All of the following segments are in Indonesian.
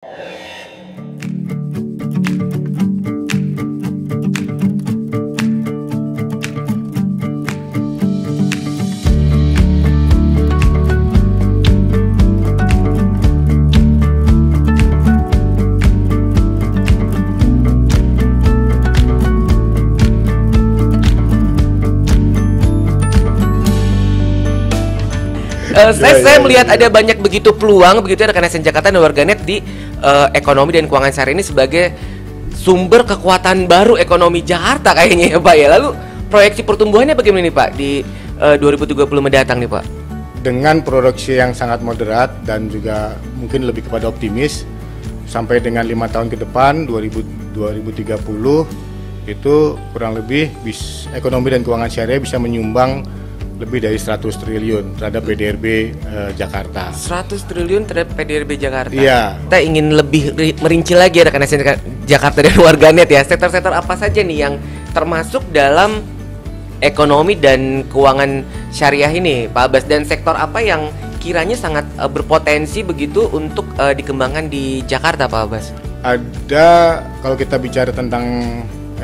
Saya melihat ada banyak begitu peluang begitu rekan SN Jakarta dan warganet di ekonomi dan keuangan syariah ini sebagai sumber kekuatan baru ekonomi Jakarta kayaknya ya Pak ya. Lalu proyeksi pertumbuhannya bagaimana nih Pak di 2030 mendatang nih Pak? Dengan produksi yang sangat moderat dan juga mungkin lebih kepada optimis, sampai dengan 5 tahun ke depan 2030 itu kurang lebih ekonomi dan keuangan syariah bisa menyumbang lebih dari 100 triliun terhadap PDRB Jakarta. 100 triliun terhadap PDRB Jakarta. Iya. Kita ingin lebih merinci lagi rekan SN Jakarta dan warganet ya. Sektor-sektor apa saja nih yang termasuk dalam ekonomi dan keuangan syariah ini, Pak Abbas, dan sektor apa yang kiranya sangat berpotensi begitu untuk dikembangkan di Jakarta, Pak Abbas? Ada, kalau kita bicara tentang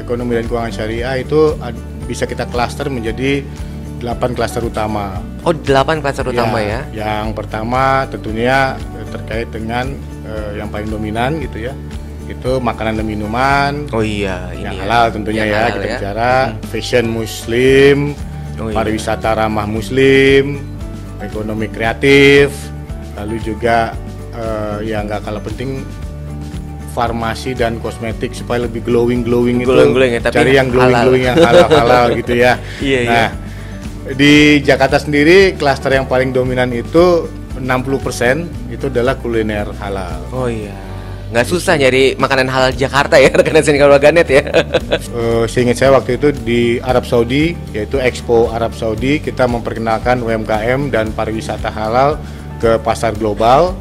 ekonomi dan keuangan syariah itu bisa kita klaster menjadi 8 klaster utama. Oh, 8 klaster utama ya. Yang pertama tentunya terkait dengan yang paling dominan gitu ya. Itu makanan dan minuman. Oh iya, ini yang ya. halal tentunya yang ya, halal kita ya. bicara fashion muslim, pariwisata ramah muslim, ekonomi kreatif, lalu juga yang nggak kalah penting farmasi dan kosmetik supaya lebih glowing itu ya, tapi cari yang glowing yang halal gitu ya. Iya, nah, di Jakarta sendiri klaster yang paling dominan itu 60% itu adalah kuliner halal. Oh iya. Nggak susah nyari makanan halal Jakarta ya rekan SN warganet ya. Seingat saya waktu itu di Arab Saudi, yaitu Expo Arab Saudi, kita memperkenalkan UMKM dan pariwisata halal ke pasar global.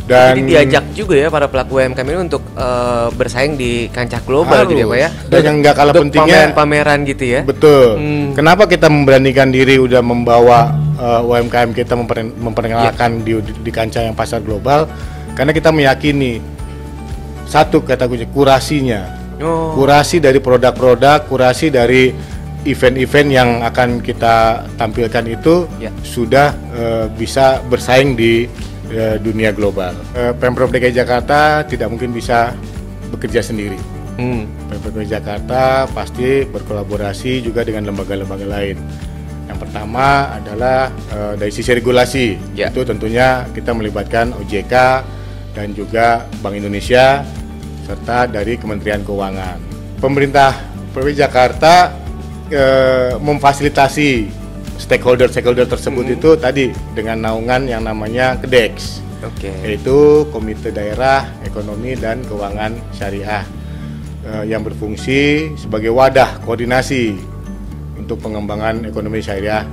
Dan jadi diajak juga ya para pelaku UMKM ini untuk bersaing di kancah global gitu ya Pak ya. Dan yang nggak kalah pentingnya pameran gitu ya. Betul. Kenapa kita memberanikan diri udah membawa UMKM kita memperkenalkan di kancah yang pasar global? Karena kita meyakini satu kata kunci kurasinya, kurasi dari produk-produk, kurasi dari event-event yang akan kita tampilkan itu sudah bisa bersaing di dunia global. Pemprov DKI Jakarta tidak mungkin bisa bekerja sendiri. Pemprov DKI Jakarta pasti berkolaborasi juga dengan lembaga-lembaga lain. Yang pertama adalah dari sisi regulasi, itu tentunya kita melibatkan OJK dan juga Bank Indonesia serta dari Kementerian Keuangan. Pemerintah PW Jakarta memfasilitasi stakeholder tersebut itu tadi dengan naungan yang namanya KEDEX, yaitu Komite Daerah Ekonomi dan Keuangan Syariah yang berfungsi sebagai wadah koordinasi untuk pengembangan ekonomi syariah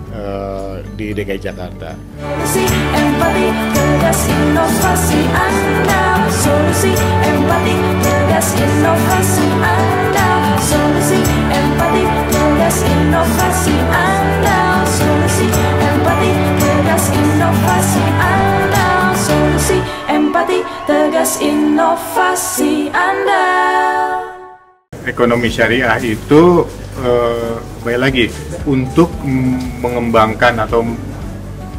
di DKI Jakarta. Solusi empati tegas inovasi Anda. Solusi empati tegas inovasi Anda. Solusi empati tegas inovasi Anda. Solusi empati tegas inovasi Anda. Solusi empati tegas inovasi Anda. Ekonomi syariah itu baik lagi untuk mengembangkan atau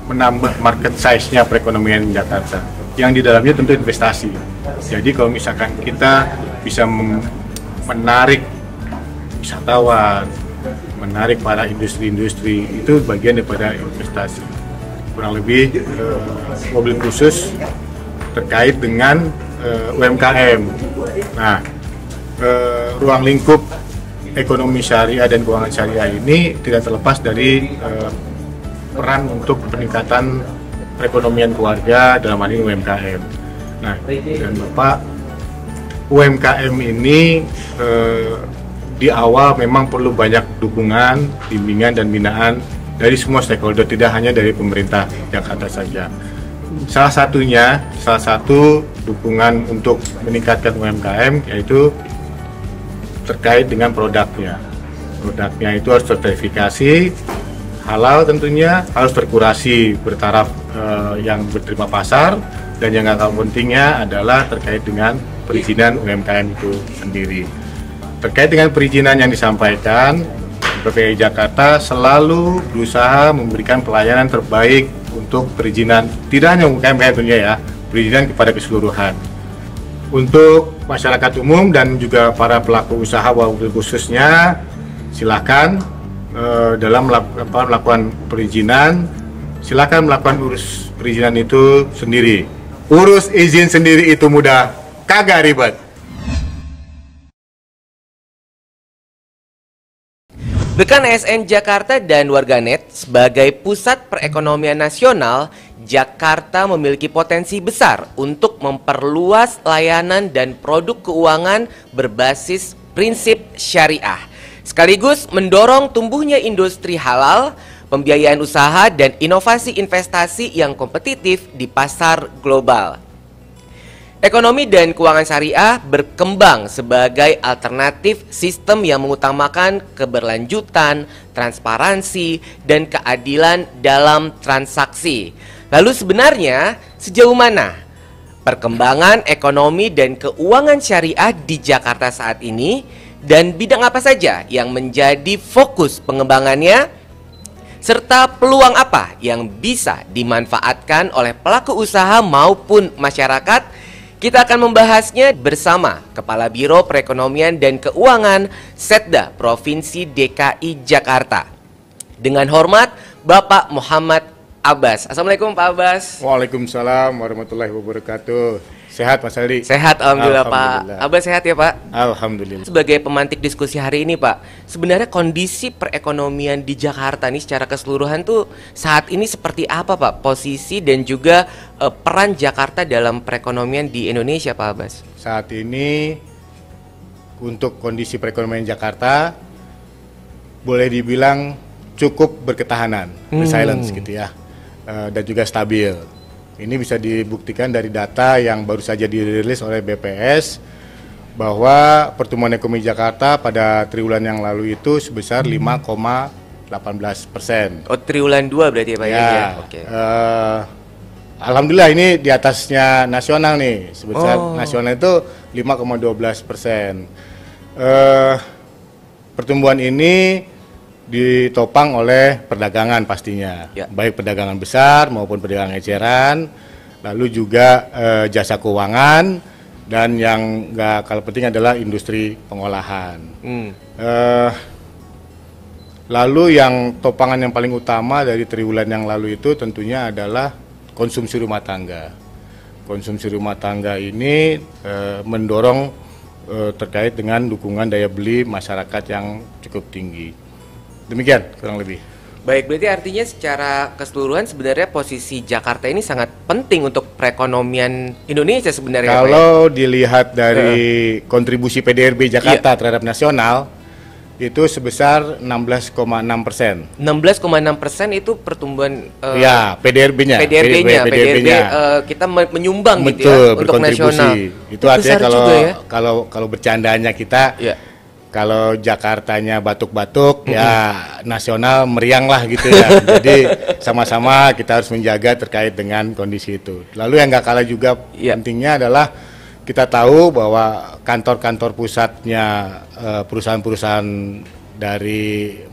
menambah market size-nya perekonomian Jakarta yang di dalamnya tentu investasi. Jadi kalau misalkan kita bisa menarik wisatawan, menarik para industri-industri, itu bagian daripada investasi. Kurang lebih mobil khusus terkait dengan UMKM. Nah, ruang lingkup ekonomi syariah dan keuangan syariah ini tidak terlepas dari peran untuk peningkatan perekonomian keluarga dalam hal ini UMKM. Nah, dan Bapak, UMKM ini di awal memang perlu banyak dukungan, bimbingan dan binaan dari semua stakeholder, tidak hanya dari pemerintah Jakarta saja. Salah satu dukungan untuk meningkatkan UMKM yaitu terkait dengan produknya. Produknya itu harus terverifikasi, halal tentunya, harus terkurasi bertaraf yang berterima pasar, dan yang nggak kalah pentingnya adalah terkait dengan perizinan UMKM itu sendiri. Terkait dengan perizinan yang disampaikan, PPI Jakarta selalu berusaha memberikan pelayanan terbaik untuk perizinan, tidak hanya UMKM tentunya ya, perizinan kepada keseluruhan. Untuk masyarakat umum dan juga para pelaku usaha wabil khususnya, silakan dalam melakukan perizinan, silakan melakukan urus perizinan itu sendiri. Urus izin sendiri itu mudah, kagak ribet. Rekan ASN Jakarta dan warganet, sebagai pusat perekonomian nasional, Jakarta memiliki potensi besar untuk memperluas layanan dan produk keuangan berbasis prinsip syariah, sekaligus mendorong tumbuhnya industri halal, pembiayaan usaha, dan inovasi investasi yang kompetitif di pasar global. Ekonomi dan keuangan syariah berkembang sebagai alternatif sistem yang mengutamakan keberlanjutan, transparansi, dan keadilan dalam transaksi. Lalu sebenarnya sejauh mana perkembangan ekonomi dan keuangan syariah di Jakarta saat ini, dan bidang apa saja yang menjadi fokus pengembangannya, serta peluang apa yang bisa dimanfaatkan oleh pelaku usaha maupun masyarakat? Kita akan membahasnya bersama Kepala Biro Perekonomian dan Keuangan Setda Provinsi DKI Jakarta. Dengan hormat, Bapak Muhammad Abbas. Assalamualaikum Pak Abbas. Waalaikumsalam warahmatullahi wabarakatuh. Sehat Mas Aldi? Sehat alhamdulillah Pak. Abbas sehat ya Pak? Alhamdulillah. Sebagai pemantik diskusi hari ini Pak, sebenarnya kondisi perekonomian di Jakarta nih secara keseluruhan tuh saat ini seperti apa Pak? Posisi dan juga peran Jakarta dalam perekonomian di Indonesia Pak Abbas? Saat ini untuk kondisi perekonomian Jakarta boleh dibilang cukup berketahanan, resilience gitu ya, dan juga stabil. Ini bisa dibuktikan dari data yang baru saja dirilis oleh BPS bahwa pertumbuhan ekonomi Jakarta pada triwulan yang lalu itu sebesar 5,18%. Oh, triwulan 2 berarti ya Pak ya? Oke. Alhamdulillah ini di atasnya nasional nih, sebesar nasional itu 5,12%. Pertumbuhan ini ditopang oleh perdagangan pastinya, baik perdagangan besar maupun perdagangan eceran, lalu juga jasa keuangan, dan yang nggak kalah penting adalah industri pengolahan. Lalu yang topangan yang paling utama dari triwulan yang lalu itu tentunya adalah konsumsi rumah tangga. Konsumsi rumah tangga ini mendorong terkait dengan dukungan daya beli masyarakat yang cukup tinggi. Demikian kurang lebih. Baik, berarti artinya secara keseluruhan sebenarnya posisi Jakarta ini sangat penting untuk perekonomian Indonesia sebenarnya. Kalau dilihat dari kontribusi PDRB Jakarta terhadap nasional, itu sebesar 16,6%. 16,6% itu pertumbuhan ya, PDRB-nya. PDRB kita menyumbang betul, gitu ya untuk nasional. Itu artinya kalau bercandanya kita kalau Jakartanya batuk-batuk, ya nasional meriang lah gitu ya. Jadi sama-sama kita harus menjaga terkait dengan kondisi itu. Lalu yang nggak kalah juga pentingnya adalah kita tahu bahwa kantor-kantor pusatnya perusahaan-perusahaan dari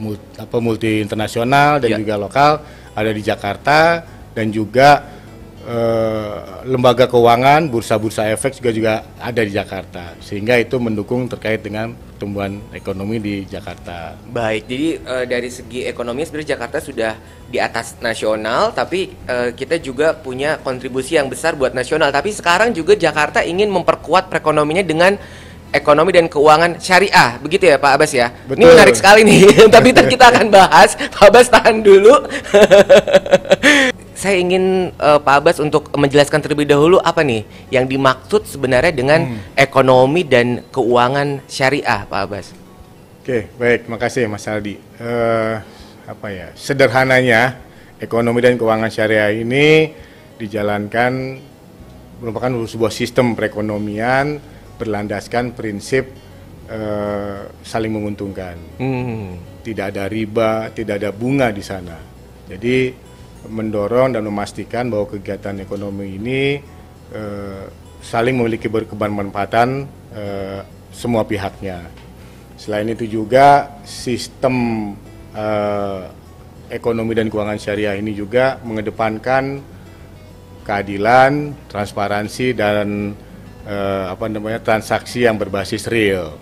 multi internasional dan juga lokal ada di Jakarta, dan juga lembaga keuangan, bursa-bursa efek juga ada di Jakarta, sehingga itu mendukung terkait dengan pertumbuhan ekonomi di Jakarta. Baik, jadi dari segi ekonomi sebenarnya Jakarta sudah di atas nasional, tapi kita juga punya kontribusi yang besar buat nasional. Tapi sekarang juga Jakarta ingin memperkuat perekonomiannya dengan ekonomi dan keuangan syariah, begitu ya Pak Abbas ya? Betul. Ini menarik sekali nih, tapi kita akan bahas. Pak Abbas tahan dulu. Saya ingin Pak Abbas untuk menjelaskan terlebih dahulu apa nih yang dimaksud sebenarnya dengan ekonomi dan keuangan syariah, Pak Abbas. Oke, baik, makasih Mas Aldi. Sederhananya ekonomi dan keuangan syariah ini dijalankan merupakan sebuah sistem perekonomian berlandaskan prinsip saling menguntungkan. Tidak ada riba, tidak ada bunga di sana. Jadi mendorong dan memastikan bahwa kegiatan ekonomi ini saling memiliki berkebermanfaatan semua pihaknya. Selain itu juga sistem ekonomi dan keuangan syariah ini juga mengedepankan keadilan, transparansi dan transaksi yang berbasis real.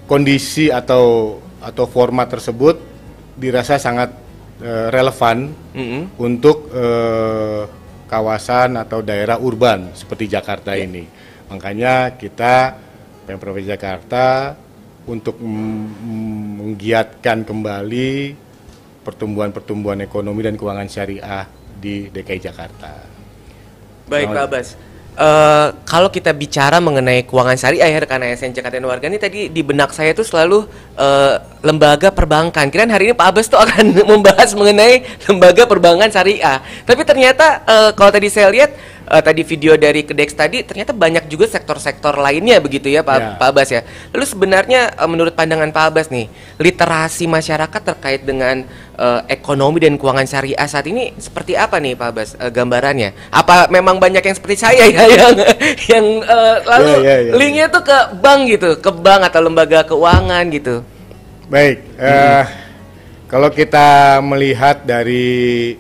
Kondisi atau format tersebut dirasa sangat relevan untuk kawasan atau daerah urban seperti Jakarta ini. Makanya kita Pemprov Jakarta untuk menggiatkan kembali pertumbuhan ekonomi dan keuangan syariah di DKI Jakarta. Baik Pak Abbas, kalau kita bicara mengenai keuangan syariah ya rekan ASN Jakarta dan Warga ini tadi di benak saya itu selalu lembaga perbankan. Kirain hari ini Pak Abbas tuh akan membahas mengenai lembaga perbankan syariah. Tapi ternyata kalau tadi saya lihat tadi video dari Kedex tadi ternyata banyak juga sektor-sektor lainnya begitu ya Pak Abbas ya. Lalu sebenarnya menurut pandangan Pak Abbas nih, literasi masyarakat terkait dengan ekonomi dan keuangan syariah saat ini seperti apa nih Pak Abbas gambarannya? Apa memang banyak yang seperti saya ya yang lalu linknya tuh ke bank gitu, ke bank atau lembaga keuangan gitu? Baik, kalau kita melihat dari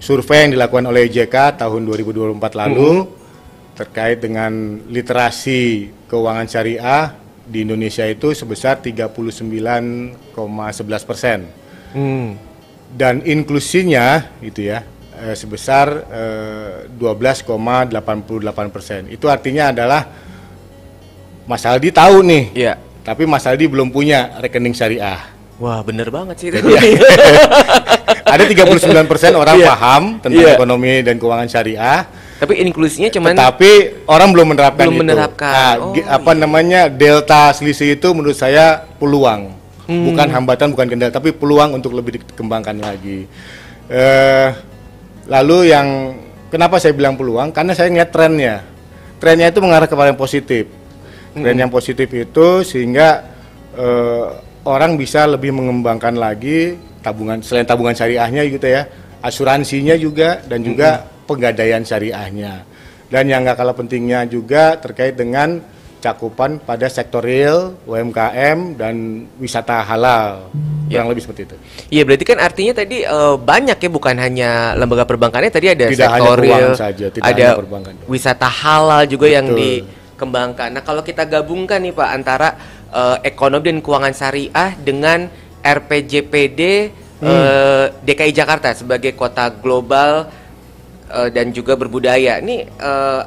survei yang dilakukan oleh OJK tahun 2024 lalu terkait dengan literasi keuangan syariah di Indonesia itu sebesar 39,11%. Dan inklusinya itu ya sebesar 12,88%. Itu artinya adalah Mas Aldi tahu nih, tapi Mas Aldi belum punya rekening syariah. Wah, bener banget sih itu. Ada 39% orang paham tentang ekonomi dan keuangan syariah. Tapi inklusinya cuman. Tapi orang belum menerapkan itu. Namanya delta selisih itu menurut saya peluang, bukan hambatan, bukan kendala, tapi peluang untuk lebih dikembangkan lagi. Lalu yang kenapa saya bilang peluang? Karena saya lihat trennya itu mengarah kepada yang positif. Tren yang positif itu sehingga orang bisa lebih mengembangkan lagi tabungan, selain tabungan syariahnya gitu ya, asuransinya juga dan juga penggadaian syariahnya. Dan yang nggak kalah pentingnya juga terkait dengan cakupan pada sektor real, UMKM dan wisata halal. Kurang lebih seperti itu. Iya, berarti kan artinya tadi banyak ya, bukan hanya lembaga perbankannya, tadi ada tidak sektor real, saja, ada wisata halal juga yang dikembangkan. Nah, kalau kita gabungkan nih Pak antara ekonomi dan keuangan syariah dengan RPJPD DKI Jakarta sebagai kota global dan juga berbudaya. Ini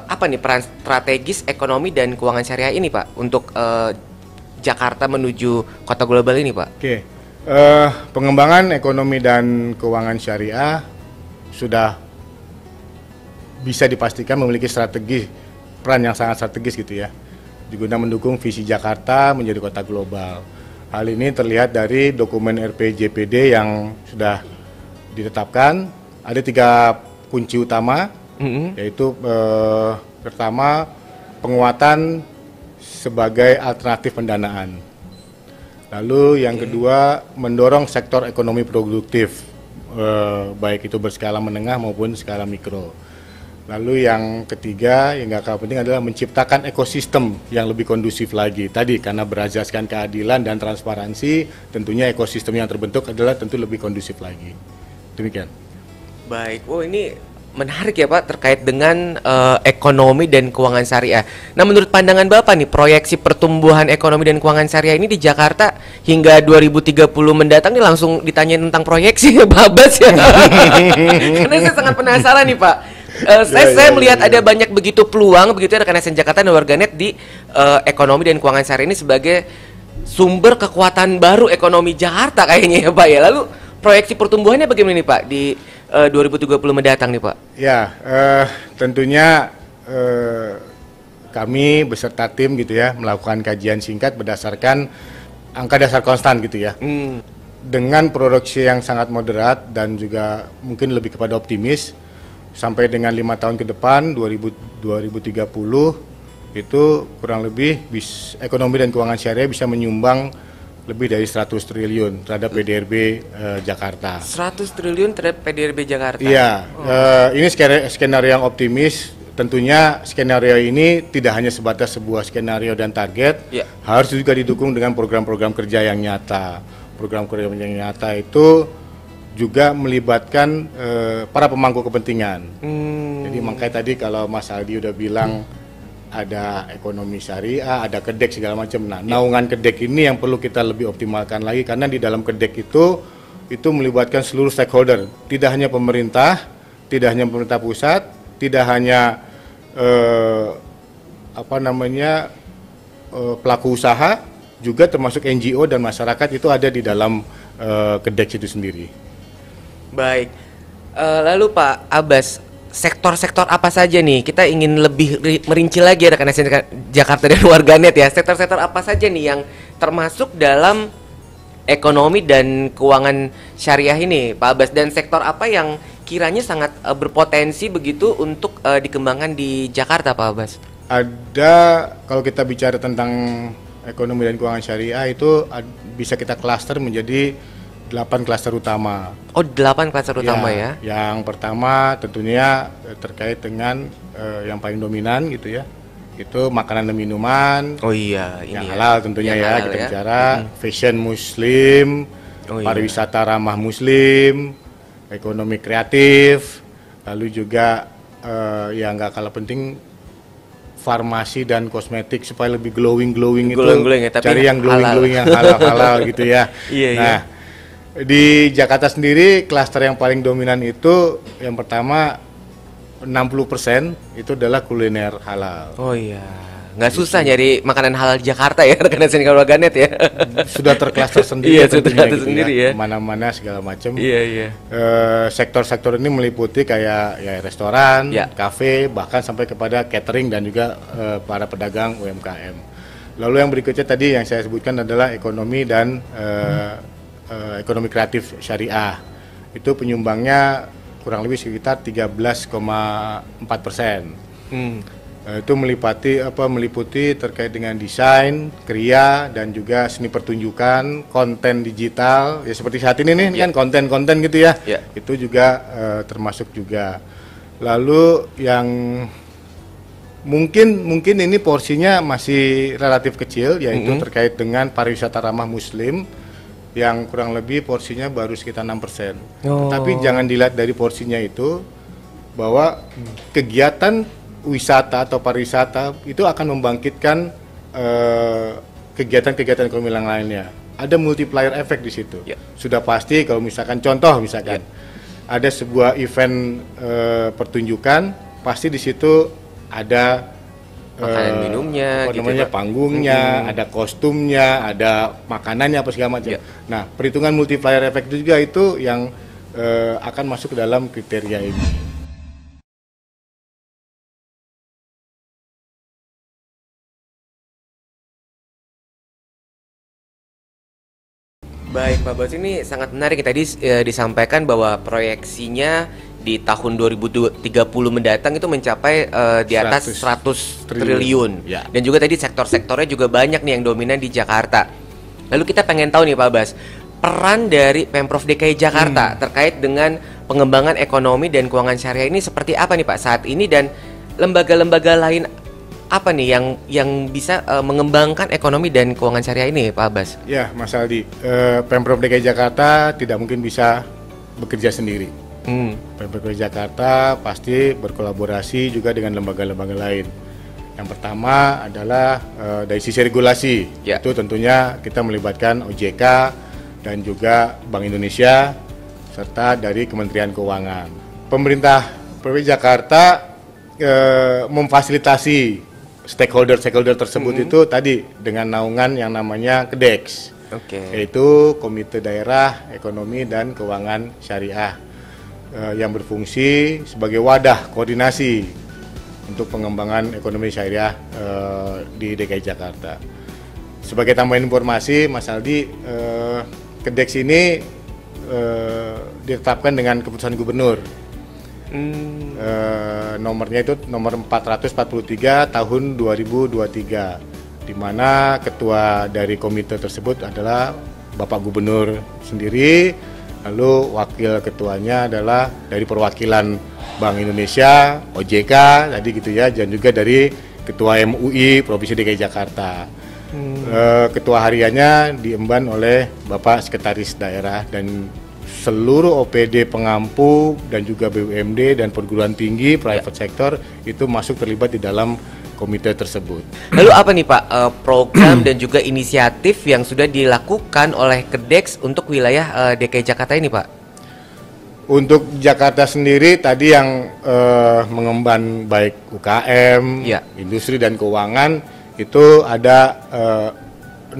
apa nih peran strategis ekonomi dan keuangan syariah ini Pak untuk Jakarta menuju kota global ini Pak? Pengembangan ekonomi dan keuangan syariah sudah bisa dipastikan memiliki peran yang sangat strategis gitu ya, guna mendukung visi Jakarta menjadi kota global. Hal ini terlihat dari dokumen RPJPD yang sudah ditetapkan. Ada 3 kunci utama, yaitu pertama penguatan sebagai alternatif pendanaan. Lalu yang kedua mendorong sektor ekonomi produktif, baik itu berskala menengah maupun skala mikro. Lalu yang ketiga yang gak kalah penting adalah menciptakan ekosistem yang lebih kondusif lagi. Tadi karena berazaskan keadilan dan transparansi, tentunya ekosistem yang terbentuk adalah tentu lebih kondusif lagi. Demikian. Baik, ini menarik ya Pak terkait dengan ekonomi dan keuangan syariah. Nah, menurut pandangan Bapak nih, proyeksi pertumbuhan ekonomi dan keuangan syariah ini di Jakarta hingga 2030 mendatang nih langsung ditanyain tentang proyeksi ya Pak Abbas ya. Karena saya sangat penasaran nih Pak. Saya melihat ada banyak begitu peluang begitu ya rekan ASN Jakarta dan Warganet di ekonomi dan keuangan syariah ini sebagai sumber kekuatan baru ekonomi Jakarta kayaknya ya Pak ya. Lalu proyeksi pertumbuhannya bagaimana nih Pak di 2030 mendatang nih Pak? Ya, tentunya kami beserta tim gitu ya melakukan kajian singkat berdasarkan angka dasar konstan gitu ya. Dengan produksi yang sangat moderat dan juga mungkin lebih kepada optimis, sampai dengan 5 tahun ke depan 2030 itu kurang lebih ekonomi dan keuangan syariah bisa menyumbang lebih dari 100 triliun terhadap PDRB Jakarta. 100 triliun terhadap PDRB Jakarta. Iya, ini skenario yang optimis. Tentunya skenario ini tidak hanya sebatas sebuah skenario dan target, harus juga didukung dengan program-program kerja yang nyata. Program-program yang nyata itu juga melibatkan para pemangku kepentingan. Jadi makanya tadi kalau Mas Aldi udah bilang ada ekonomi syariah, ada kedek segala macam. Nah, naungan kedek ini yang perlu kita lebih optimalkan lagi, karena di dalam kedek itu melibatkan seluruh stakeholder, tidak hanya pemerintah, tidak hanya pemerintah pusat, tidak hanya pelaku usaha, juga termasuk NGO dan masyarakat itu ada di dalam kedek itu sendiri. Baik, lalu Pak Abbas, sektor-sektor apa saja nih? Kita ingin lebih merinci lagi rekan SNK Jakarta dan warganet ya. Sektor-sektor apa saja nih yang termasuk dalam ekonomi dan keuangan syariah ini, Pak Abbas? Dan sektor apa yang kiranya sangat berpotensi begitu untuk dikembangkan di Jakarta, Pak Abbas? Ada, kalau kita bicara tentang ekonomi dan keuangan syariah itu bisa kita klaster menjadi 8 klaster utama. Oh, 8 klaster utama ya. Yang pertama tentunya terkait dengan yang paling dominan gitu ya. Itu makanan dan minuman. Oh iya, ini yang halal tentunya yang ya, halal kita ya. bicara fashion muslim, pariwisata ramah muslim, ekonomi kreatif, lalu juga yang nggak kalah penting farmasi dan kosmetik supaya lebih glowing itu ya, tapi cari yang glowing yang halal gitu ya. Nah, di Jakarta sendiri klaster yang paling dominan itu yang pertama 60% itu adalah kuliner halal. Oh iya, nggak susah nyari makanan halal di Jakarta ya rekan SNK warganet ya. Sudah terklaster sendiri. Iya, sudah terklaster sendiri ya. Mana-mana segala macam. Iya. Sektor-sektor ini meliputi kayak ya restoran, kafe, bahkan sampai kepada catering dan juga para pedagang UMKM. Lalu yang berikutnya tadi yang saya sebutkan adalah ekonomi dan ekonomi kreatif syariah. Itu penyumbangnya kurang lebih sekitar 13,4%. Itu meliputi terkait dengan desain, kriya, dan juga seni pertunjukan, konten digital. Ya seperti saat ini nih kan konten-konten gitu ya. Itu juga termasuk juga. Lalu yang mungkin ini porsinya masih relatif kecil, yaitu terkait dengan pariwisata ramah muslim, yang kurang lebih porsinya baru sekitar 6%. Tapi jangan dilihat dari porsinya itu, bahwa kegiatan wisata atau pariwisata itu akan membangkitkan kegiatan-kegiatan ekonomi yang lainnya. Ada multiplier effect di situ. Sudah pasti kalau misalkan ada sebuah event pertunjukan, pasti di situ ada makanan minumnya, panggungnya, ada kostumnya, ada makanannya apa segala macam. Nah, perhitungan multiplier effect itu juga itu yang akan masuk ke dalam kriteria ini. Baik, Pak Bos, ini sangat menarik. Tadi disampaikan bahwa proyeksinya di tahun 2030 mendatang itu mencapai di atas 100 triliun. Dan juga tadi sektor-sektornya juga banyak nih yang dominan di Jakarta. Lalu kita pengen tahu nih Pak Bas, peran dari Pemprov DKI Jakarta terkait dengan pengembangan ekonomi dan keuangan syariah ini seperti apa nih Pak saat ini, dan lembaga-lembaga lain apa nih yang bisa mengembangkan ekonomi dan keuangan syariah ini, Pak Abbas? Ya, Mas Aldi, Pemprov DKI Jakarta tidak mungkin bisa bekerja sendiri. Pemprov DKI Jakarta pasti berkolaborasi juga dengan lembaga-lembaga lain. Yang pertama adalah dari sisi regulasi, itu tentunya kita melibatkan OJK dan juga Bank Indonesia serta dari Kementerian Keuangan. Pemerintah Provinsi Jakarta memfasilitasi stakeholder tersebut itu tadi dengan naungan yang namanya KEDEX, yaitu Komite Daerah Ekonomi dan Keuangan Syariah, yang berfungsi sebagai wadah koordinasi untuk pengembangan ekonomi syariah di DKI Jakarta. Sebagai tambahan informasi, Mas Aldi, KEDEX ini ditetapkan dengan keputusan gubernur. Nomornya itu nomor 443 tahun 2023. di mana ketua dari komite tersebut adalah Bapak Gubernur sendiri, lalu wakil ketuanya adalah dari perwakilan Bank Indonesia, OJK tadi gitu ya, dan juga dari Ketua MUI Provinsi DKI Jakarta. Ketua hariannya diemban oleh Bapak Sekretaris Daerah, dan seluruh OPD pengampu dan juga BUMD dan perguruan tinggi private sector itu masuk terlibat di dalam komite tersebut. Lalu apa nih Pak program dan juga inisiatif yang sudah dilakukan oleh KEDEX untuk wilayah DKI Jakarta ini Pak? Untuk Jakarta sendiri tadi yang mengemban baik UKM, Ya. industri dan keuangan itu ada 6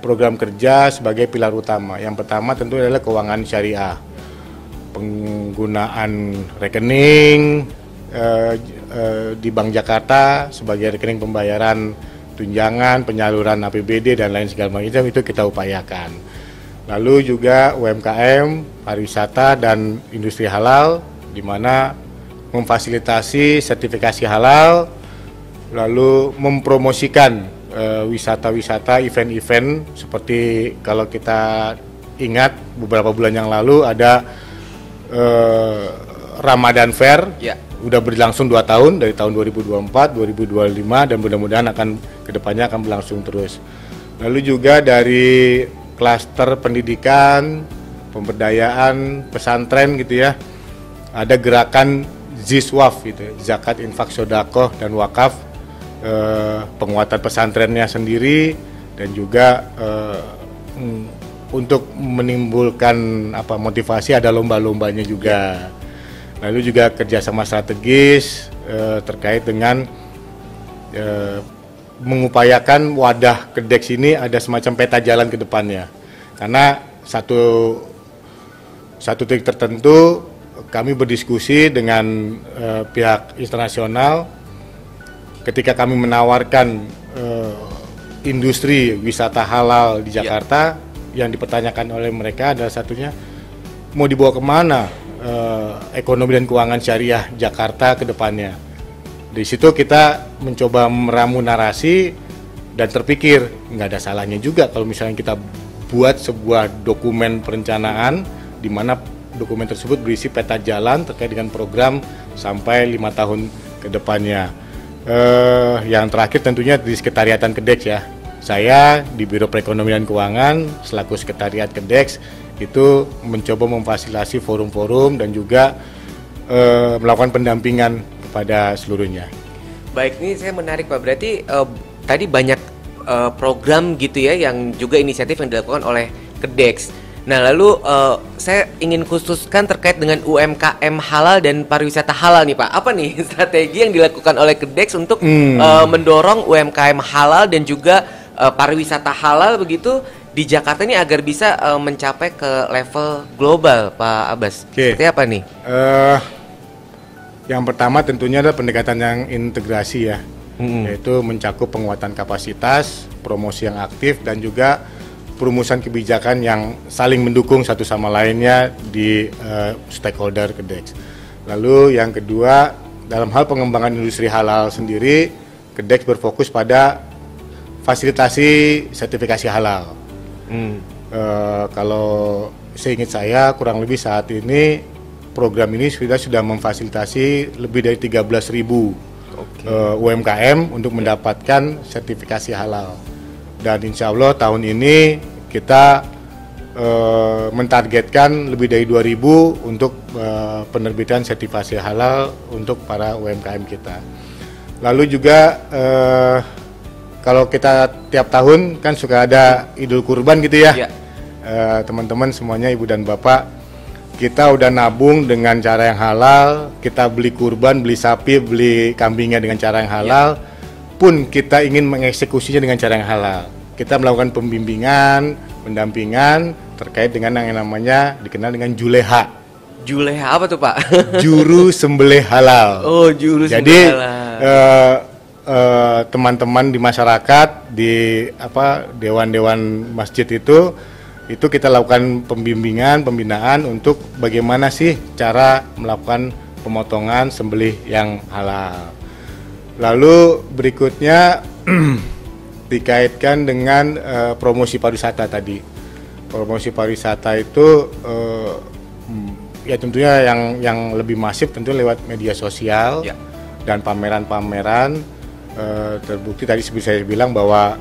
program kerja sebagai pilar utama. Yang pertama tentu adalah keuangan syariah, penggunaan rekening di Bank Jakarta sebagai rekening pembayaran tunjangan, penyaluran APBD dan lain segala macam itu kita upayakan. Lalu juga UMKM, pariwisata dan industri halal, di mana memfasilitasi sertifikasi halal, lalu mempromosikan wisata-wisata, event-event seperti kalau kita ingat beberapa bulan yang lalu ada Ramadan Fair, Ya. udah berlangsung 2 tahun dari tahun 2024, 2025 dan mudah-mudahan kedepannya akan berlangsung terus. Lalu juga dari klaster pendidikan, pemberdayaan, pesantren gitu ya, ada gerakan Ziswaf gitu, zakat, infak, sodaqoh dan wakaf, penguatan pesantrennya sendiri dan juga untuk menimbulkan motivasi ada lomba-lombanya juga. Lalu juga kerjasama strategis terkait dengan mengupayakan wadah KEDEX ini ada semacam peta jalan ke depannya. Karena satu titik tertentu kami berdiskusi dengan pihak internasional ketika kami menawarkan industri wisata halal di Jakarta, yang dipertanyakan oleh mereka adalah satunya mau dibawa kemana ekonomi dan keuangan syariah Jakarta ke depannya. Di situ kita mencoba meramu narasi dan terpikir nggak ada salahnya juga kalau misalnya kita buat sebuah dokumen perencanaan di mana dokumen tersebut berisi peta jalan terkait dengan program sampai 5 tahun ke depannya. Yang terakhir tentunya di sekretariatan KEDEX ya. Saya di Biro Perekonomian Keuangan selaku sekretariat KEDEX itu mencoba memfasilitasi forum-forum dan juga melakukan pendampingan kepada seluruhnya. Baik, ini saya menarik Pak. Berarti tadi banyak program gitu ya yang juga inisiatif yang dilakukan oleh KEDEX. Nah, lalu saya ingin khususkan terkait dengan UMKM halal dan pariwisata halal nih Pak. Apa nih strategi yang dilakukan oleh KEDEX untuk mendorong UMKM halal dan juga pariwisata halal begitu di Jakarta ini agar bisa mencapai ke level global, Pak Abbas? Oke. Seperti apa nih? Yang pertama tentunya adalah pendekatan yang integrasi ya, yaitu mencakup penguatan kapasitas, promosi yang aktif, dan juga perumusan kebijakan yang saling mendukung satu sama lainnya di stakeholder KEDEX. Lalu yang kedua, dalam hal pengembangan industri halal sendiri, KEDEX berfokus pada fasilitasi sertifikasi halal. Kalau seingat saya kurang lebih saat ini program ini sudah memfasilitasi lebih dari 13.000 UMKM untuk mendapatkan sertifikasi halal. Dan insya Allah tahun ini kita mentargetkan lebih dari 2.000 untuk penerbitan sertifikasi halal untuk para UMKM kita. Lalu juga kalau kita tiap tahun kan suka ada Idul Kurban gitu ya. Teman-teman semuanya, ibu dan bapak, kita udah nabung dengan cara yang halal, kita beli kurban, beli sapi, beli kambingnya dengan cara yang halal, pun kita ingin mengeksekusinya dengan cara yang halal. Kita melakukan pembimbingan, pendampingan terkait dengan yang namanya dikenal dengan juleha. Juleha apa tuh Pak? Juru sembelih halal. Oh, juru Jadi sembelih halal. teman-teman di masyarakat, di dewan-dewan masjid itu kita lakukan pembimbingan, pembinaan untuk bagaimana sih cara melakukan pemotongan sembelih yang halal. Lalu berikutnya dikaitkan dengan promosi pariwisata tadi. Promosi pariwisata itu ya tentunya yang lebih masif tentu lewat media sosial Ya. dan pameran-pameran. Terbukti tadi seperti saya bilang bahwa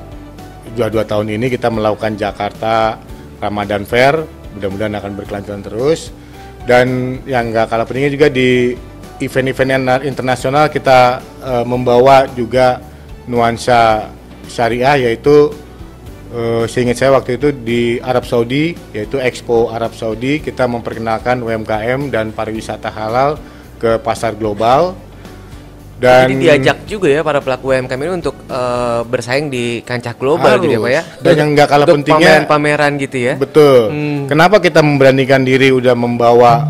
2 tahun ini kita melakukan Jakarta Ramadan Fair, mudah-mudahan akan berkelanjutan terus. Dan yang nggak kalah pentingnya juga di event-event internasional kita membawa juga nuansa syariah, yaitu seingat saya waktu itu di Arab Saudi, yaitu Expo Arab Saudi, kita memperkenalkan UMKM dan pariwisata halal ke pasar global. Dan Jadi diajak juga ya para pelaku UMKM ini untuk bersaing di kancah global gitu ya Pak ya. Dan yang nggak kalah Untuk pentingnya, pameran-pameran gitu ya. betul. Kenapa kita memberanikan diri udah membawa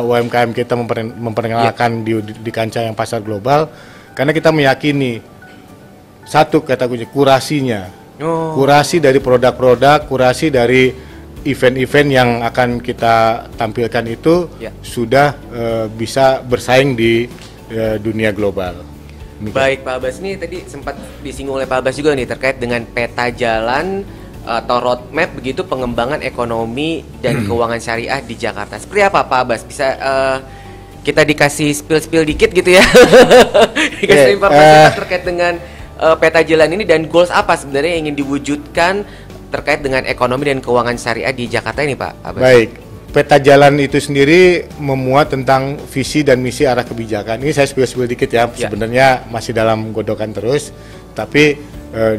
UMKM kita memperkenalkan di kancah yang pasar global? Karena kita meyakini satu kata kunci, kurasinya. Oh. Kurasi dari produk-produk, kurasi dari event-event yang akan kita tampilkan itu Ya. sudah bisa bersaing di dunia global. Demikian. Baik Pak Abbas, ini tadi sempat disinggung oleh Pak Abbas juga nih terkait dengan peta jalan atau roadmap begitu pengembangan ekonomi dan keuangan syariah di Jakarta. Seperti apa Pak Abbas? Bisa kita dikasih spill dikit gitu ya? Dikasih informasi Pak, terkait dengan peta jalan ini dan goals apa sebenarnya yang ingin diwujudkan terkait dengan ekonomi dan keuangan syariah di Jakarta ini Pak Abbas? Baik, peta jalan itu sendiri memuat tentang visi dan misi arah kebijakan. Ini saya spill dikit ya, sebenarnya masih dalam godokan terus, tapi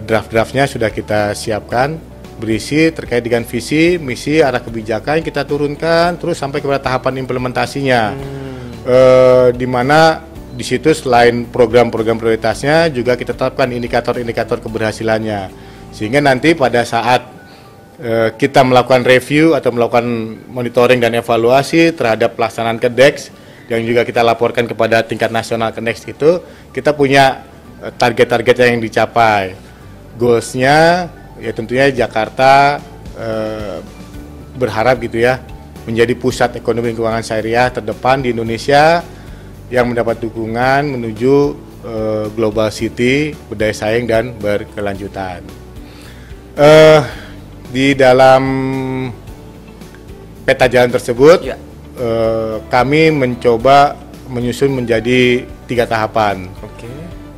draft-draftnya sudah kita siapkan, berisi terkait dengan visi, misi, arah kebijakan, kita turunkan terus sampai kepada tahapan implementasinya. Di mana di situ selain program-program prioritasnya juga kita tetapkan indikator-indikator keberhasilannya, sehingga nanti pada saat kita melakukan review atau melakukan monitoring dan evaluasi terhadap pelaksanaan KEDEX yang juga kita laporkan kepada tingkat nasional KEDEX itu, kita punya target-target yang dicapai. Goalsnya ya tentunya Jakarta berharap gitu ya menjadi pusat ekonomi dan keuangan syariah terdepan di Indonesia yang mendapat dukungan menuju global city, berdaya saing dan berkelanjutan. Di dalam peta jalan tersebut, kami mencoba menyusun menjadi 3 tahapan. Oke.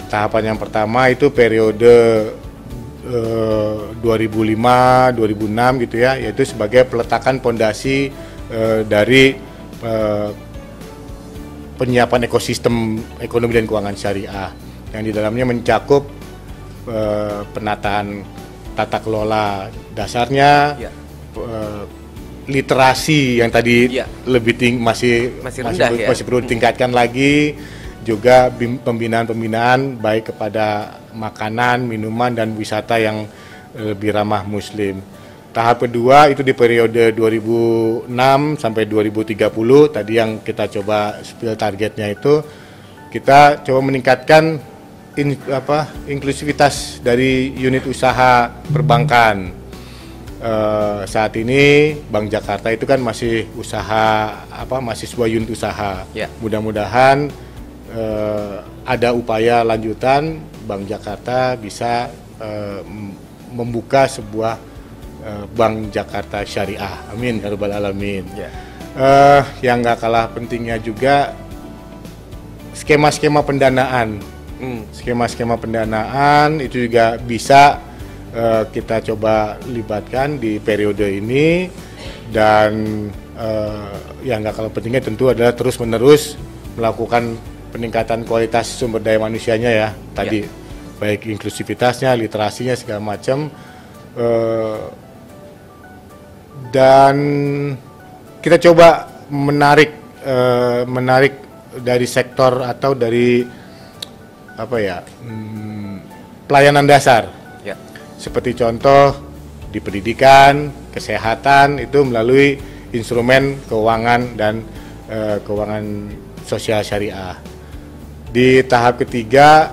Tahapan yang pertama itu periode 2005-2006 gitu ya, yaitu sebagai peletakan pondasi dari penyiapan ekosistem ekonomi dan keuangan syariah yang di dalamnya mencakup penataan tata kelola dasarnya, literasi yang tadi lebih masih rendah ya? masih perlu ditingkatkan lagi, juga pembinaan baik kepada makanan, minuman dan wisata yang lebih ramah muslim. Tahap kedua itu di periode 2006 sampai 2030, tadi yang kita coba spill targetnya itu, kita coba meningkatkan inklusivitas dari unit usaha perbankan. Saat ini Bank Jakarta itu kan masih masih sebuah unit usaha. Mudah-mudahan ada upaya lanjutan Bank Jakarta bisa membuka sebuah Bank Jakarta Syariah. Amin ya rabbal alamin. Yang nggak kalah pentingnya juga skema-skema pendanaan. Skema-skema pendanaan itu juga bisa kita coba libatkan di periode ini, dan yang nggak kalah pentingnya tentu adalah terus-menerus melakukan peningkatan kualitas sumber daya manusianya ya tadi, baik inklusivitasnya, literasinya segala macam, dan kita coba menarik dari sektor atau dari pelayanan dasar. Seperti contoh di pendidikan, kesehatan itu melalui instrumen keuangan dan keuangan sosial syariah. Di tahap ketiga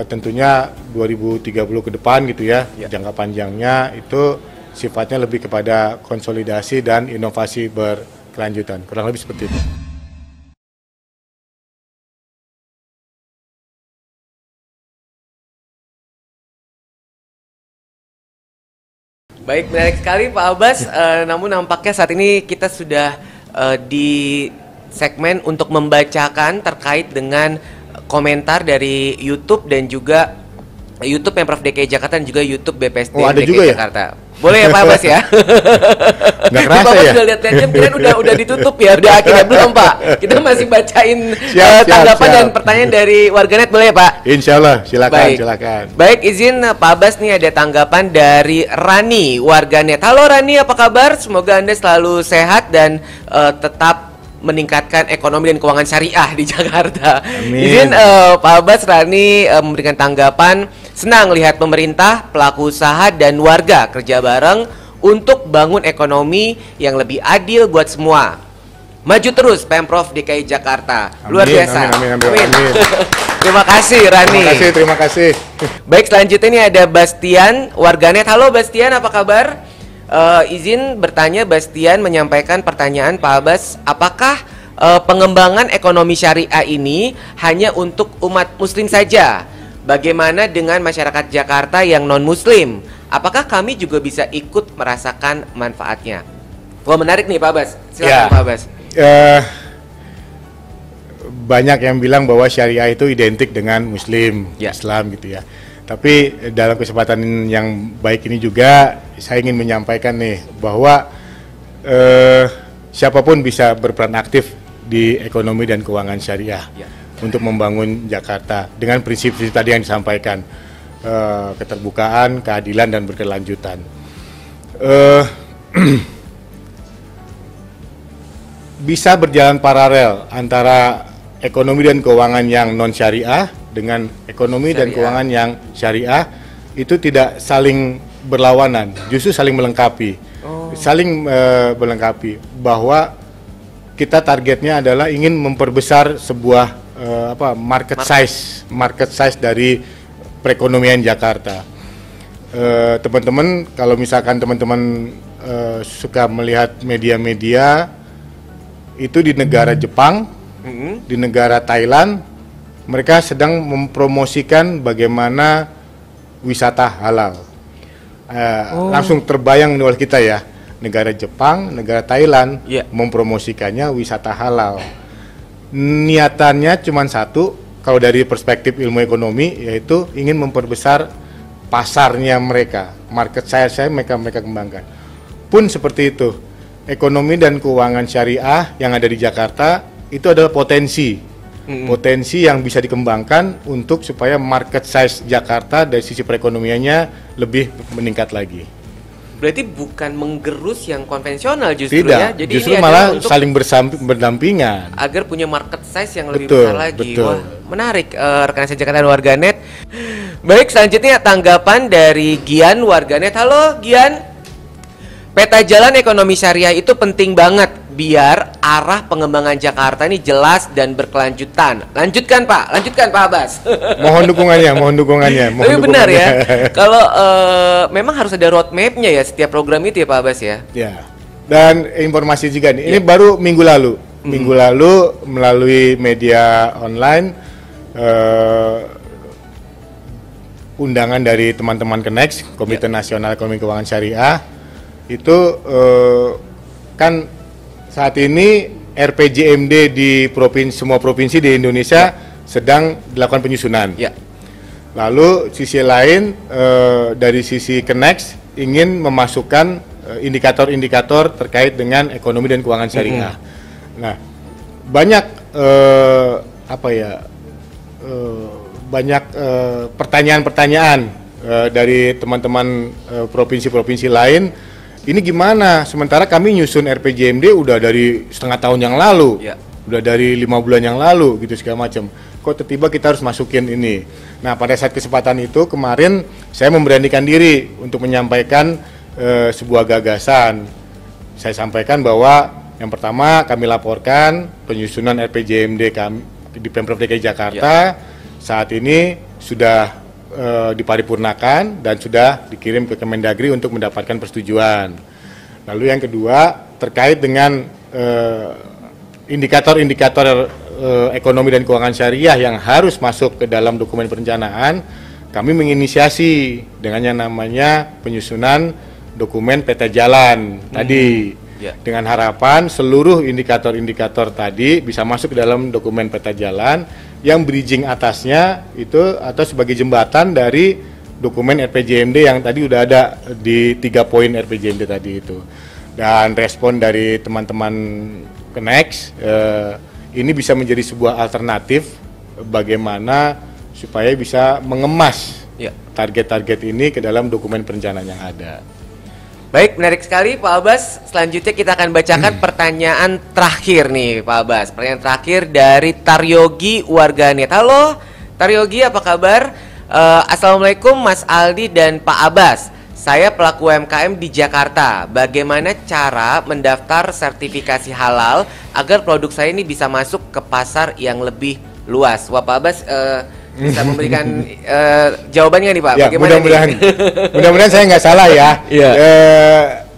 tentunya 2030 ke depan gitu ya, jangka panjangnya itu sifatnya lebih kepada konsolidasi dan inovasi berkelanjutan. Kurang lebih seperti itu. Baik, menarik sekali Pak Abbas. Namun nampaknya saat ini kita sudah di segmen untuk membacakan terkait dengan komentar dari YouTube dan juga YouTube Pemprov DKI Jakarta dan juga YouTube BPSDM Oh, ada DKI juga ya? Jakarta. Boleh ya Pak Abbas ya? Nggak kerasa Bapak ya? sudah lihat jam, kirain udah ditutup ya, udah akhirnya belum Pak. Kita masih bacain tanggapan dan pertanyaan dari warganet, boleh ya Pak? Insya Allah, silakan, Baik. silakan. Baik, izin Pak Abbas nih ada tanggapan dari Rani warganet. Halo Rani, apa kabar? Semoga Anda selalu sehat dan tetap meningkatkan ekonomi dan keuangan syariah di Jakarta. Amin. Izin Pak Abbas, Rani memberikan tanggapan. Senang lihat pemerintah, pelaku usaha dan warga kerja bareng untuk bangun ekonomi yang lebih adil buat semua. Maju terus Pemprov DKI Jakarta. Luar Amin, biasa. amin. Terima kasih Rani. Terima kasih. Baik, selanjutnya ini ada Bastian warganet. Halo Bastian, apa kabar? Izin bertanya, Bastian menyampaikan pertanyaan Pak Abbas, apakah pengembangan ekonomi syariah ini hanya untuk umat muslim saja? Bagaimana dengan masyarakat Jakarta yang non-muslim? Apakah kami juga bisa ikut merasakan manfaatnya? Wah, menarik nih Pak Abbas. Silakan Ya. Pak Abbas. Banyak yang bilang bahwa syariah itu identik dengan muslim, Ya. Islam gitu ya. Tapi dalam kesempatan yang baik ini juga saya ingin menyampaikan nih bahwa siapapun bisa berperan aktif di ekonomi dan keuangan syariah Ya. untuk membangun Jakarta dengan prinsip-prinsip tadi yang disampaikan, keterbukaan, keadilan dan berkelanjutan. Bisa berjalan paralel antara ekonomi dan keuangan yang non syariah dengan ekonomi dan Syariah. keuangan yang syariah, itu tidak saling berlawanan, justru saling melengkapi. Saling melengkapi, bahwa kita targetnya adalah ingin memperbesar sebuah market size dari perekonomian Jakarta. Teman-teman, kalau misalkan teman-teman suka melihat media-media itu di negara Jepang, di negara Thailand, mereka sedang mempromosikan bagaimana wisata halal. Langsung terbayang oleh kita ya, negara Jepang, negara Thailand Yeah. mempromosikannya wisata halal. Niatannya cuma satu, kalau dari perspektif ilmu ekonomi, yaitu ingin memperbesar pasarnya mereka, market size mereka kembangkan. Pun seperti itu, ekonomi dan keuangan syariah yang ada di Jakarta itu adalah potensi yang bisa dikembangkan untuk supaya market size Jakarta dari sisi perekonomiannya lebih meningkat lagi. Berarti bukan menggerus yang konvensional justru Tidak, ya. Jadi justru ini malah adalah untuk saling berdampingan. agar punya market size yang lebih Betul, besar lagi. betul. Wah, menarik rekan saya Jakarta dan warganet. Baik, selanjutnya tanggapan dari Gian warganet. Halo Gian. Peta jalan ekonomi syariah itu penting banget biar arah pengembangan Jakarta ini jelas dan berkelanjutan. Lanjutkan Pak Abbas. Mohon dukungannya. Tapi benar ya, kalau memang harus ada roadmap-nya ya setiap program itu ya Pak Abbas ya. Ya. Dan informasi juga nih, ini Ya. baru minggu lalu melalui media online, undangan dari teman-teman Kenex, Komite Nasional Ekonomi Keuangan Syariah, itu kan saat ini RPJMD di semua provinsi di Indonesia sedang dilakukan penyusunan. Ya. Lalu sisi lain dari sisi Kenex ingin memasukkan indikator-indikator terkait dengan ekonomi dan keuangan syariah. Nah, banyak banyak pertanyaan-pertanyaan dari teman-teman provinsi-provinsi lain. Ini gimana? Sementara kami nyusun RPJMD udah dari setengah tahun yang lalu, Ya. udah dari 5 bulan yang lalu gitu segala macam. Kok tiba-tiba kita harus masukin ini? Nah, pada saat kesempatan itu kemarin saya memberanikan diri untuk menyampaikan sebuah gagasan. Saya sampaikan bahwa yang pertama kami laporkan penyusunan RPJMD kami di Pemprov DKI Jakarta saat ini sudah diparipurnakan dan sudah dikirim ke Kemendagri untuk mendapatkan persetujuan. Lalu yang kedua terkait dengan indikator-indikator ekonomi dan keuangan syariah yang harus masuk ke dalam dokumen perencanaan, kami menginisiasi dengan yang namanya penyusunan dokumen peta jalan tadi. Ya. Dengan harapan seluruh indikator-indikator tadi bisa masuk ke dalam dokumen peta jalan yang bridging atasnya itu atau sebagai jembatan dari dokumen RPJMD yang tadi udah ada di 3 poin RPJMD tadi itu. Dan respon dari teman-teman Kenex ini bisa menjadi sebuah alternatif bagaimana supaya bisa mengemas target-target ini ke dalam dokumen perencanaan yang ada. Baik, menarik sekali Pak Abbas. Selanjutnya kita akan bacakan pertanyaan terakhir nih Pak Abbas. Pertanyaan terakhir dari Taryogi warganet. Halo Taryogi, apa kabar? Assalamualaikum Mas Aldi dan Pak Abbas. Saya pelaku UMKM di Jakarta. Bagaimana cara mendaftar sertifikasi halal agar produk saya ini bisa masuk ke pasar yang lebih luas? Wah Pak Abbas bisa memberikan jawabannya nih Pak. Ya, mudah-mudahan saya nggak salah ya.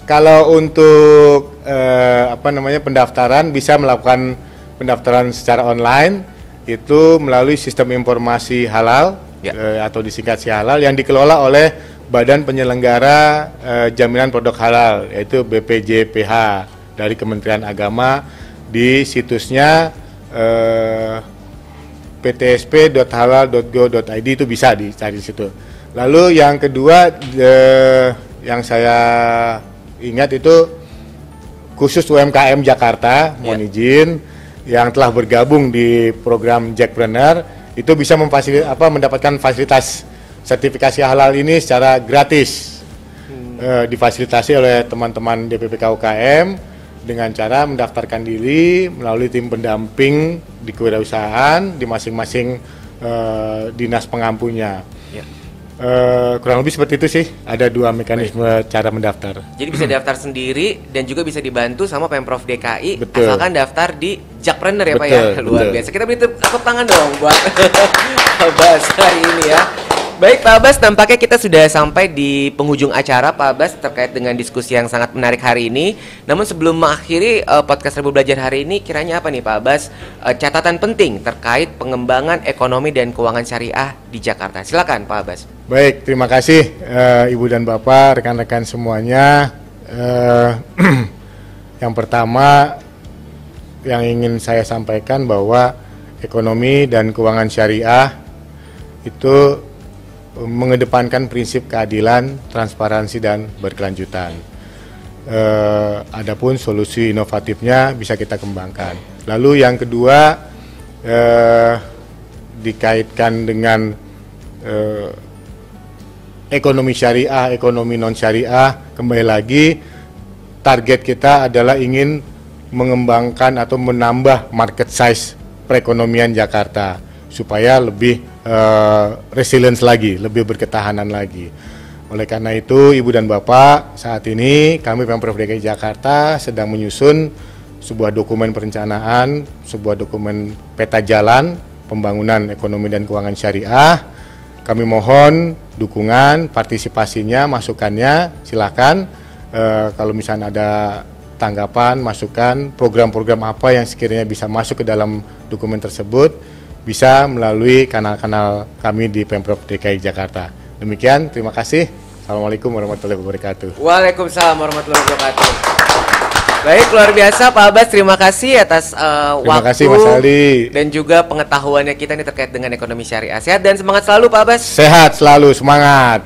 Kalau untuk pendaftaran bisa melakukan pendaftaran secara online itu melalui sistem informasi halal atau disingkat SIHalal yang dikelola oleh Badan Penyelenggara Jaminan Produk Halal yaitu BPJPH dari Kementerian Agama di situsnya ptsp.halal.go.id itu bisa dicari di situ. Lalu yang kedua yang saya ingat itu khusus UMKM Jakarta, mohon izin yang telah bergabung di program Jackpreneur itu bisa mendapatkan fasilitas sertifikasi halal ini secara gratis. Difasilitasi oleh teman-teman DPPK UKM dengan cara mendaftarkan diri melalui tim pendamping di kewirausahaan di masing-masing dinas pengampunya. Kurang lebih seperti itu sih. Ada 2 mekanisme cara mendaftar. Jadi bisa daftar sendiri dan juga bisa dibantu sama Pemprov DKI. Betul. Asalkan daftar di Jackpreneur ya Pak ya. Luar biasa. Kita beri tepuk tangan dong buat Abbas hari ini ya. Baik Pak Abbas, nampaknya kita sudah sampai di penghujung acara Pak Abbas terkait dengan diskusi yang sangat menarik hari ini. Namun sebelum mengakhiri podcast Rebel Belajar hari ini, kiranya apa nih Pak Abbas catatan penting terkait pengembangan ekonomi dan keuangan syariah di Jakarta? Silakan Pak Abbas. Baik, terima kasih Ibu dan Bapak, rekan-rekan semuanya. Yang pertama yang ingin saya sampaikan bahwa ekonomi dan keuangan syariah itu mengedepankan prinsip keadilan, transparansi dan berkelanjutan. Adapun solusi inovatifnya bisa kita kembangkan. Lalu yang kedua dikaitkan dengan ekonomi syariah, ekonomi non syariah, kembali lagi target kita adalah ingin mengembangkan atau menambah market size perekonomian Jakarta supaya lebih resilience lagi, lebih berketahanan lagi. Oleh karena itu, Ibu dan Bapak, saat ini kami Pemprov DKI Jakarta sedang menyusun sebuah dokumen perencanaan, sebuah dokumen peta jalan pembangunan ekonomi dan keuangan syariah. Kami mohon dukungan, partisipasinya, masukannya, silakan. Kalau misalnya ada tanggapan, masukan, program-program apa yang sekiranya bisa masuk ke dalam dokumen tersebut, bisa melalui kanal-kanal kami di Pemprov DKI Jakarta. Demikian, terima kasih. Assalamualaikum warahmatullahi wabarakatuh. Waalaikumsalam warahmatullahi wabarakatuh. Baik, luar biasa Pak Abbas, terima kasih atas waktu kasih, Mas Aldi. Dan juga pengetahuannya kita nih terkait dengan ekonomi syariah. Sehat dan semangat selalu Pak Abbas. Sehat selalu, semangat.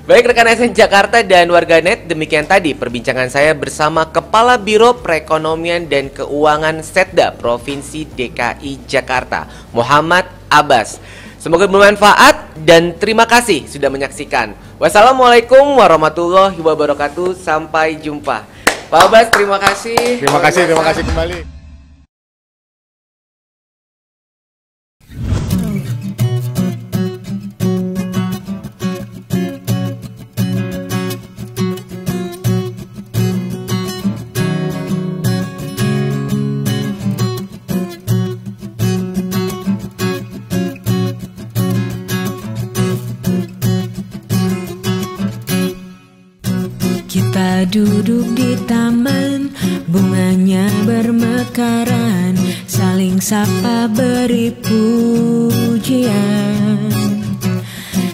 Baik rekan SN Jakarta dan warganet, demikian tadi perbincangan saya bersama Kepala Biro Perekonomian dan Keuangan Setda Provinsi DKI Jakarta, Muhammad Abbas. Semoga bermanfaat dan terima kasih sudah menyaksikan. Wassalamualaikum warahmatullahi wabarakatuh. Sampai jumpa. Pak Abbas, terima kasih. Terima kasih kembali. Kita duduk di taman, bunganya bermekaran, saling sapa beri pujian.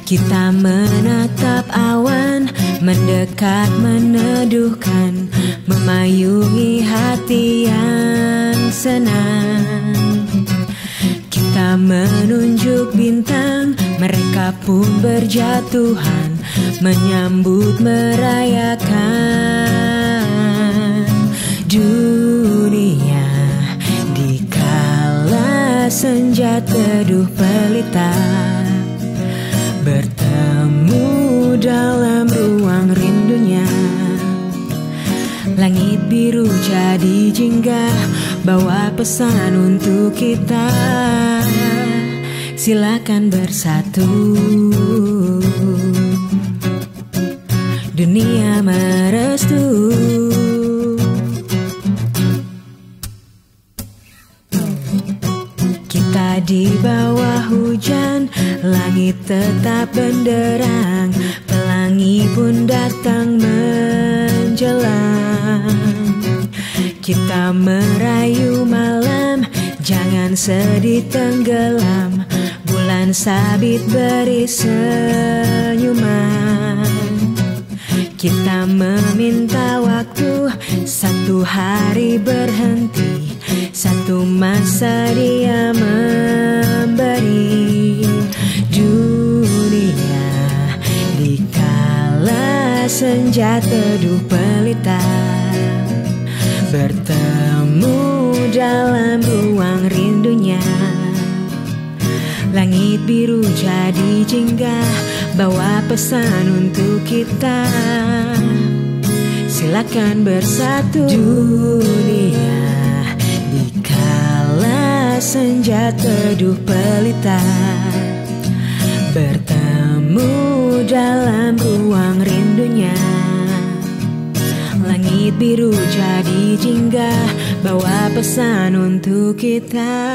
Kita menatap awan, mendekat meneduhkan, memayungi hati yang senang. Kita menunjuk bintang, mereka pun berjatuhan, menyambut merayakan dunia dikala senja teduh pelita, bertemu dalam ruang rindunya. Langit biru jadi jinggah, bawa pesan untuk kita, silakan bersatu. Dunia merestu. Kita di bawah hujan, langit tetap benderang, pelangi pun datang menjelang. Kita merayu malam, jangan sedih tenggelam, bulan sabit beri senyuman. Kita meminta waktu, satu hari berhenti, satu masa dia memberi. Dunia dikala senja teduh pelita, bertemu dalam ruang rindunya. Langit biru jadi jinggah, bawa pesan untuk kita, silakan bersatu. Dunia dikala senja teduh pelita, bertemu dalam ruang rindunya. Langit biru jadi jinggah, bawa pesan untuk kita,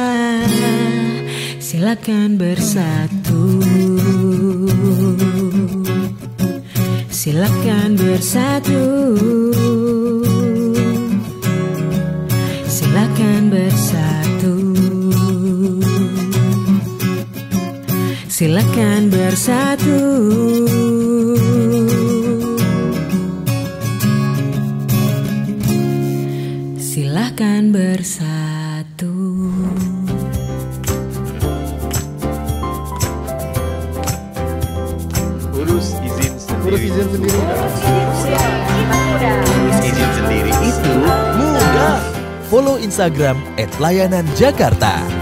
silakan bersatu. Silakan bersatu. Silakan bersatu. Silakan bersatu. Silakan bersatu. Urus izin sendiri. Urus izin sendiri. Urus izin sendiri itu mudah. Follow Instagram @layananjakarta.